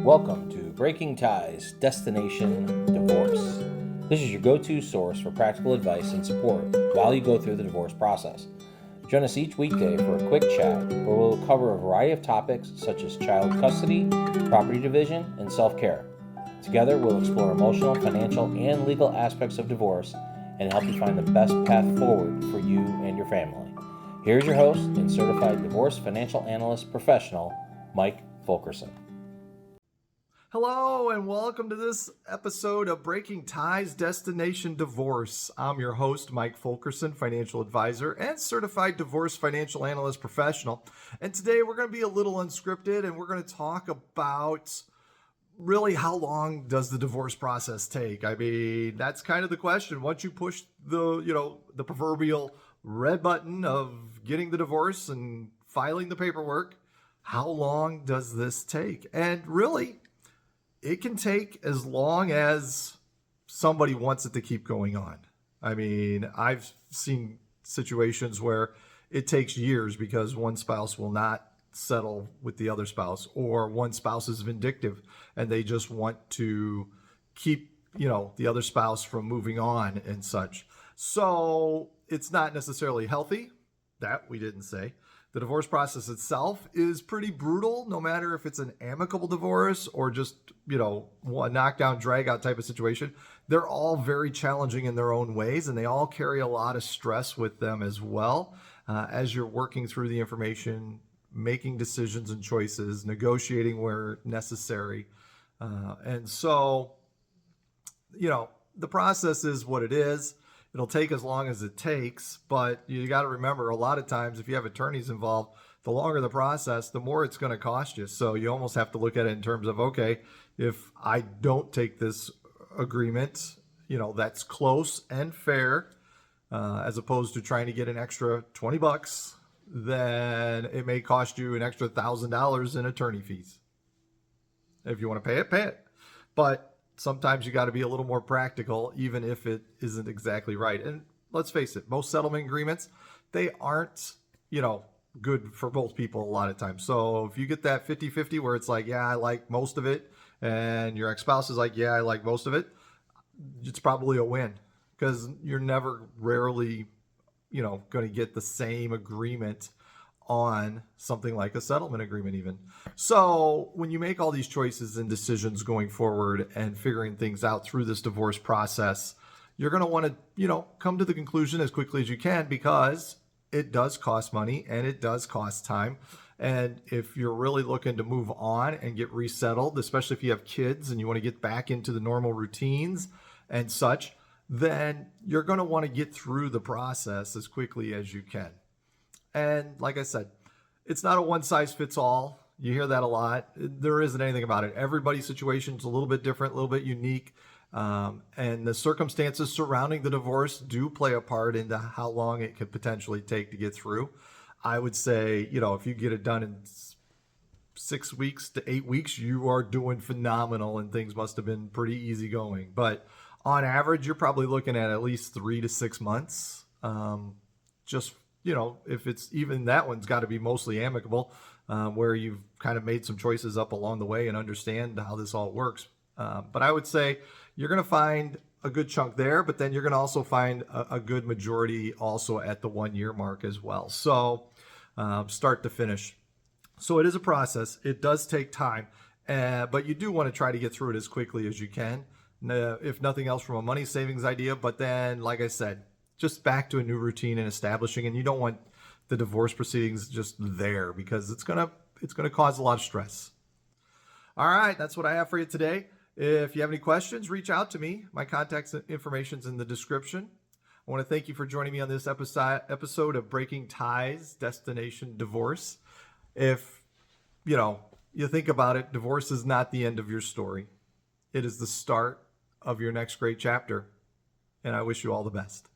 Welcome to Breaking Ties, Destination Divorce. This is your go-to source for practical advice and support while you go through the divorce process. Join us each weekday for a quick chat where we'll cover a variety of topics such as child custody, property division, and self-care. Together, we'll explore emotional, financial, and legal aspects of divorce and help you find the best path forward for you and your family. Here's your host and Certified Divorce Financial Analyst professional, Mike Fulkerson. Hello and welcome to this episode of Breaking Ties, Destination Divorce. I'm your host, Mike Fulkerson, financial advisor and certified divorce financial analyst professional. And today we're going to be a little unscripted and we're going to talk about really how long does the divorce process take? I mean, that's kind of the question. Once you push the proverbial red button of getting the divorce and filing the paperwork, how long does this take? And really, it can take as long as somebody wants it to keep going on. I mean, I've seen situations where it takes years because one spouse will not settle with the other spouse, or one spouse is vindictive and they just want to keep, the other spouse from moving on and such. So it's not necessarily healthy. That we didn't say. The divorce process itself is pretty brutal, no matter if it's an amicable divorce or just, a knockdown, drag out type of situation. They're all very challenging in their own ways, and they all carry a lot of stress with them as well. As you're working through the information, making decisions and choices, negotiating where necessary. And so, the process is what it is. It'll take as long as it takes, but you got to remember, a lot of times if you have attorneys involved, the longer the process, the more it's going to cost you. So you almost have to look at it in terms of, okay, if I don't take this agreement, that's close and fair, as opposed to trying to get an extra $20, then it may cost you an extra $1,000 in attorney fees. If you want to pay it, pay it. But sometimes you got to be a little more practical, even if it isn't exactly right. And let's face it, most settlement agreements, they aren't, good for both people a lot of times. So if you get that 50-50 where it's like, yeah, I like most of it, and your ex-spouse is like, yeah, I like most of it, it's probably a win, because you're rarely, going to get the same agreement on something like a settlement agreement even. So when you make all these choices and decisions going forward and figuring things out through this divorce process, you're going to want to, come to the conclusion as quickly as you can, because it does cost money and it does cost time. And if you're really looking to move on and get resettled, especially if you have kids and you want to get back into the normal routines and such, then you're going to want to get through the process as quickly as you can. And like I said, it's not a one size fits all. You hear that a lot. There isn't anything about it. Everybody's situation is a little bit different, a little bit unique. And the circumstances surrounding the divorce do play a part into how long it could potentially take to get through. I would say, if you get it done in 6 weeks to 8 weeks, you are doing phenomenal and things must have been pretty easy going. But on average, you're probably looking at least 3 to 6 months. If it's even that one's got to be mostly amicable, where you've kind of made some choices up along the way and understand how this all works. But I would say you're going to find a good chunk there, but then you're going to also find a good majority also at the 1 year mark as well. So start to finish. So it is a process. It does take time, but you do want to try to get through it as quickly as you can, if nothing else from a money savings idea. But then, like I said, just back to a new routine and establishing, and you don't want the divorce proceedings just there, because it's gonna cause a lot of stress. All right, that's what I have for you today. If you have any questions, reach out to me. My contact information's in the description. I want to thank you for joining me on this episode of Breaking Ties, Destination Divorce. If you think about it, divorce is not the end of your story. It is the start of your next great chapter, and I wish you all the best.